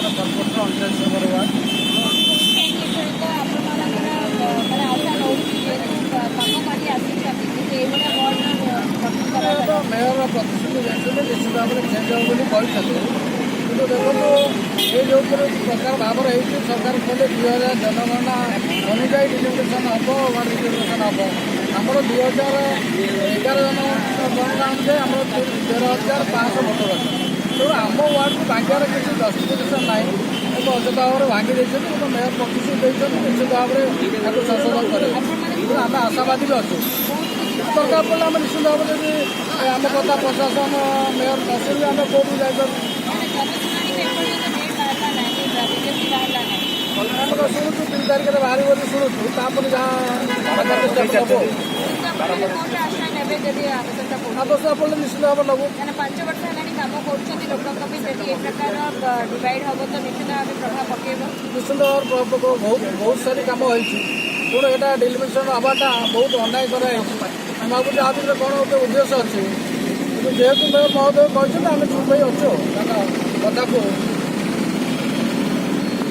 ଆମର corporator 39 number ward. Mayor प्रतिश्रुति देते निश्चित भाव में चेंज हो कहते कि देखो ये जो प्रकार भाव सरकार कहले 2000 जनगणना अनुजाई डिलिमिटेसन हम वार्ड डिलिमिटेसन हम आमर 2011 जनगणना अनुजाई आम 13,500 भोटर अच्छे तेणु आम वार्ड को भांगार किसी जस्टिफिकेसन ना एक अଯଥା भाव में भांगी देते मेयर प्रतिश्रुति देते निश्चित भाव में संशोधन करेंगे आम आशावादी भी अच्छे दरकार पड़े आम निश्चित भाव में आम कथा प्रशासन मेयर नसुन आम कोर्ट जापर शुणुचु 3 तारिख में बाहर बोली शुणुचु तापर जहाँ आवश्यकता पड़े निश्चित भाव नबू 5 वर्ष निश्चित भाव बहुत सारी कम हो तेणु यहाँ डिलिमिटेसन हवाटा बहुत अन्याय कराई भावी आ भितर कौन गोटे उद्देश्य अच्छे जेहेतु मेयर महोदय कहते आम चुप अच्छु कथा को